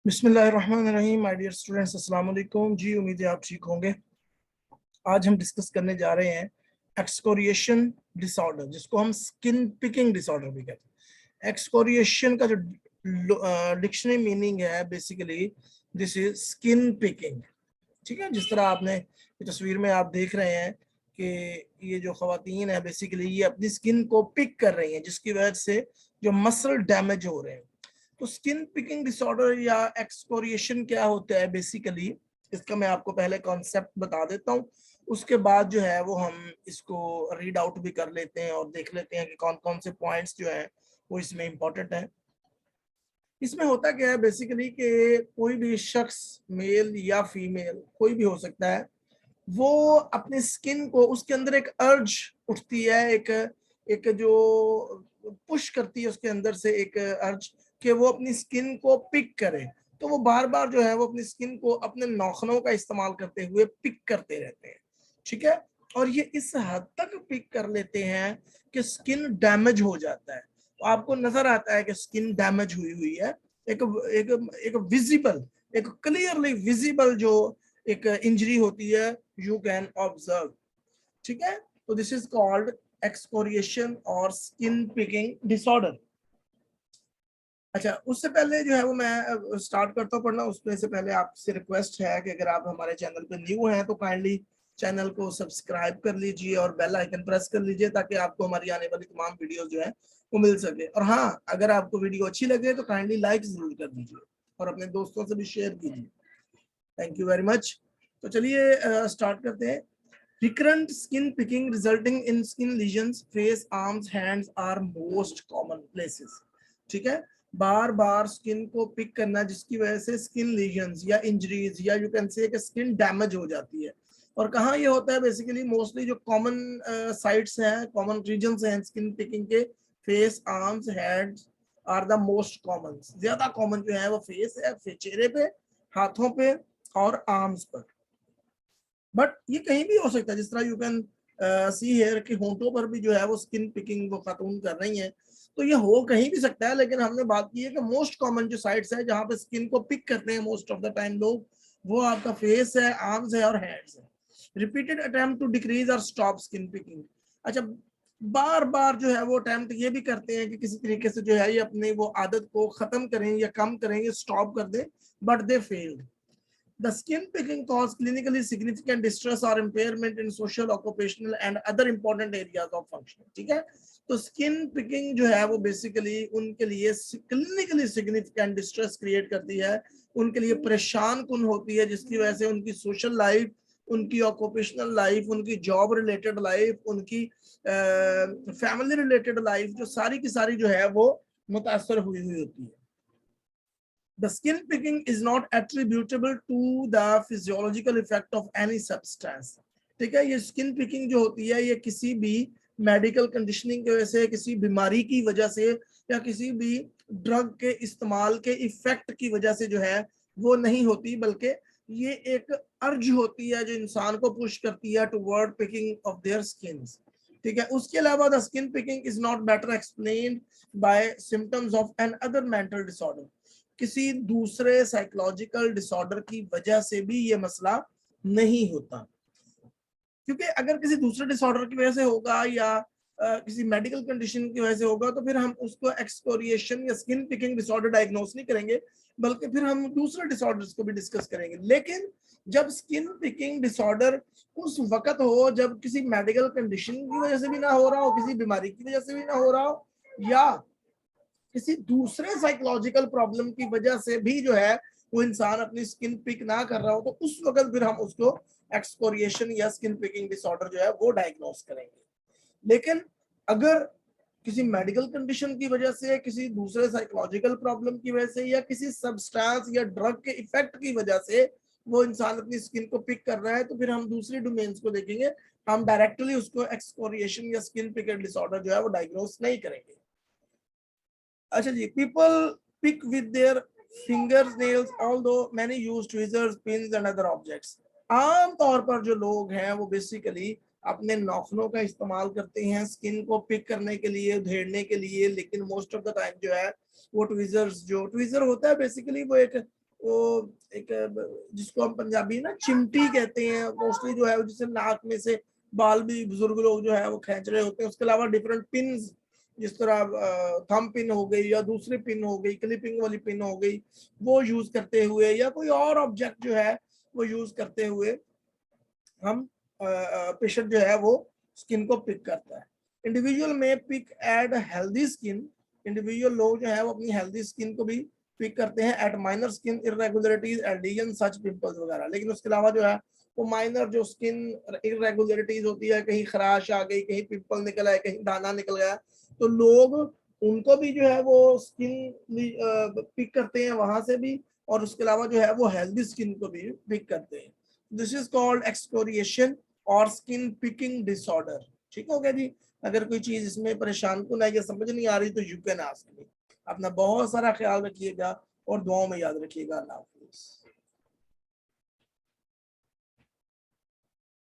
बिस्मिल्लाहिर्रहमानिर्रहीम। My dear students, अस्सलाम वालेकुम जी। उम्मीद है आप ठीक होंगे। आज हम डिस्कस करने जा रहे हैं एक्सकोरिएशन डिसऑर्डर, जिसको हम स्किन पिकिंग डिसऑर्डर भी कहते हैं। एक्सकोरिएशन का जो डिक्शनरी मीनिंग है, basically this is skin picking. ठीक है, जिस तरह आपने ये तस्वीर में आप देख रहे हैं कि ये जो खवातीन है बेसिकली ये अपनी स्किन को पिक कर रही हैं, जिसकी वजह से जो मसल डैमेज हो रहे हैं। तो स्किन पिकिंग डिसऑर्डर या एक्सकोरिएशन क्या होता है बेसिकली, इसका मैं आपको पहले कॉन्सेप्ट बता देता हूँ। उसके बाद जो है वो हम इसको रीड आउट भी कर लेते हैं और देख लेते हैं कि कौन कौन से पॉइंट्स जो हैं वो इसमें इंपॉर्टेंट है। इसमें होता क्या है बेसिकली कि कोई भी शख्स, मेल या फीमेल कोई भी हो सकता है, वो अपनी स्किन को, उसके अंदर एक अर्ज उठती है, एक एक जो पुश करती है उसके अंदर से एक अर्ज कि वो अपनी स्किन को पिक करे। तो वो बार बार जो है वो अपनी स्किन को अपने नाखूनों का इस्तेमाल करते हुए पिक करते रहते हैं। ठीक है, और ये इस हद तक पिक कर लेते हैं कि स्किन डैमेज हो जाता है। तो आपको नजर आता है कि स्किन डैमेज हुई हुई है, एक एक एक विजिबल, एक क्लियरली विजिबल जो एक इंजरी होती है, यू कैन ऑब्जर्व। ठीक है, तो दिस इज कॉल्ड एक्सकोरिएशन और स्किन पिकिंग डिसऑर्डर। अच्छा, उससे पहले जो है वो मैं स्टार्ट करता हूँ पढ़ना। उसमें से पहले आपसे रिक्वेस्ट है कि अगर आप हमारे चैनल पे न्यू हैं तो काइंडली चैनल को सब्सक्राइब कर लीजिए और बेल आइकन प्रेस कर लीजिए, ताकि आपको हमारी आने वाली तमाम वीडियो जो है वो मिल सके। और हाँ, अगर आपको वीडियो अच्छी लगे तो काइंडली लाइक जरूर कर दीजिए और अपने दोस्तों से भी शेयर कीजिए। Thank you very much. तो चलिए स्टार्ट करते हैं। Recurrent skin picking resulting in skin lesions, face, arms, hands are most common places. ठीक है, बार बार स्किन को पिक करना जिसकी वजह से स्किन लीजन्स या इंजरीज या you can say skin damage हो जाती है। और कहाँ ये होता है बेसिकली, मोस्टली जो कॉमन साइट्स हैं, कॉमन रीजन्स हैं स्किन पिकिंग के, face, arms, hands are the most common. ज्यादा कॉमन जो है वो फेस है, चेहरे पे, हाथों पे और आर्म्स पर। बट ये कहीं भी हो सकता है, जिस तरह यू कैन सी हेयर कि होंठों पर भी जो है वो स्किन पिकिंग वो खातून कर रही हैं। तो ये हो कहीं भी सकता है, लेकिन हमने बात की है कि मोस्ट कॉमन जो साइट्स है जहां पे स्किन को पिक करते हैं मोस्ट ऑफ द टाइम लोग, वो आपका फेस है, आर्म्स है और हैंड्स है। रिपीटेड अटेम्प्ट टू डिक्रीज और स्टॉप स्किन पिकिंग। अच्छा, बार बार जो है वो अटेम्प्ट ये भी करते हैं कि किसी तरीके से जो है ये अपनी वो आदत को खत्म करें या कम करें या स्टॉप कर दें, but they failed. The skin picking cause clinically significant distress or impairment in social, occupational and other important areas of functioning. ठीक है, तो स्किन पिकिंग जो है वो बेसिकली उनके लिए क्लिनिकली सिग्निफिकेंट डिस्ट्रेस क्रिएट करती है, उनके लिए परेशान कुन होती है, जिसकी वजह से उनकी सोशल लाइफ, उनकी ऑक्यूपेशनल लाइफ, उनकी जॉब रिलेटेड लाइफ, उनकी फैमिली रिलेटेड लाइफ, जो सारी की सारी जो है वो मुतासर हुई हुई होती है। The skin picking is not attributable to the physiological effect of any substance. ठीक है, ये स्किन पिकिंग जो होती है ये किसी भी मेडिकल कंडीशनिंग की वजह से, किसी बीमारी की वजह से या किसी भी ड्रग के इस्तेमाल के इफेक्ट की वजह से जो है वो नहीं होती, बल्कि ये एक अर्ज होती है जो इंसान को पुश करती है toward picking of their skin. ठीक है, उसके अलावा the skin picking is not better explained by symptoms of an other mental disorder. किसी दूसरे साइकोलॉजिकल डिसऑर्डर की वजह से भी ये मसला नहीं होता, क्योंकि अगर किसी दूसरे डिसऑर्डर की वजह से होगा या किसी मेडिकल कंडीशन की वजह से होगा तो फिर हम उसको एक्सकोरिएशन या स्किन पिकिंग डिसऑर्डर डायग्नोस नहीं करेंगे, बल्कि फिर हम दूसरे डिसऑर्डर्स को भी डिस्कस करेंगे। लेकिन जब स्किन पिकिंग डिसऑर्डर उस वक्त हो जब किसी मेडिकल कंडीशन की वजह से भी ना हो रहा हो, किसी बीमारी की वजह से भी ना हो रहा हो, या किसी दूसरे साइकोलॉजिकल प्रॉब्लम की वजह से भी जो है वो इंसान अपनी स्किन पिक ना कर रहा हो, तो उस वक्त फिर हम उसको एक्सकोरिएशन या स्किन पिकिंग डिसऑर्डर जो है वो डायग्नोस करेंगे। लेकिन अगर किसी मेडिकल कंडीशन की वजह से, किसी दूसरे साइकोलॉजिकल प्रॉब्लम की वजह से या किसी सब्सटेंस या ड्रग के इफेक्ट की वजह से वो इंसान अपनी स्किन को पिक कर रहा है, तो फिर हम दूसरी डोमेन्स को देखेंगे, हम डायरेक्टली उसको एक्सकोरिएशन या स्किन पिक डिसऑर्डर जो है वो डायग्नोस नहीं करेंगे। अच्छा जी, people pick with their fingers, nails, although many use tweezers, pins and other objects. आम तौर पर जो लोग हैं वो बेसिकली अपने नाखूनों का इस्तेमाल करते हैं स्किन को पिक करने के लिए, उधेड़ने के लिए, लेकिन मोस्ट ऑफ द टाइम जो है वो ट्विजर्स, जो ट्विजर होता है बेसिकली वो एक वो एक जिसको हम पंजाबी ना चिमटी कहते हैं, मोस्टली जो है जिससे नाक में से बाल भी बुजुर्ग लोग जो है वो खींच रहे होते हैं। उसके अलावा डिफरेंट पिन, जिस तरह थंब पिन हो गई या दूसरी पिन हो गई, क्लिपिंग वाली पिन हो गई, वो यूज करते हुए या कोई और ऑब्जेक्ट जो है वो यूज करते हुए हम पेशेंट जो है वो स्किन को पिक करता है। इंडिविजुअल में pick at healthy skin, individual लोग जो है वो अपनी हेल्दी स्किन को भी पिक करते हैं at minor skin irregularities and lesion such pimples वगैरह। लेकिन उसके अलावा जो है वो माइनर जो स्किन इरेगुलरिटीज होती है, कहीं खराश आ गई, कहीं पिंपल निकल आए, कहीं दाना निकल गया, तो लोग उनको भी जो है वो स्किन पिक करते हैं वहां से भी, और उसके अलावा जो है वो हेल्दी स्किन को भी पिक करते हैं। दिस इज कॉल्ड एक्सकोरिएशन और स्किन पिकिंग डिसऑर्डर। ठीक हो गया जी। अगर कोई चीज इसमें परेशान को ना या समझ नहीं आ रही तो यू कैन आस्क मी। अपना बहुत सारा ख्याल रखिएगा और दुआओं में याद रखिएगा। अल्लाह हाफिज़।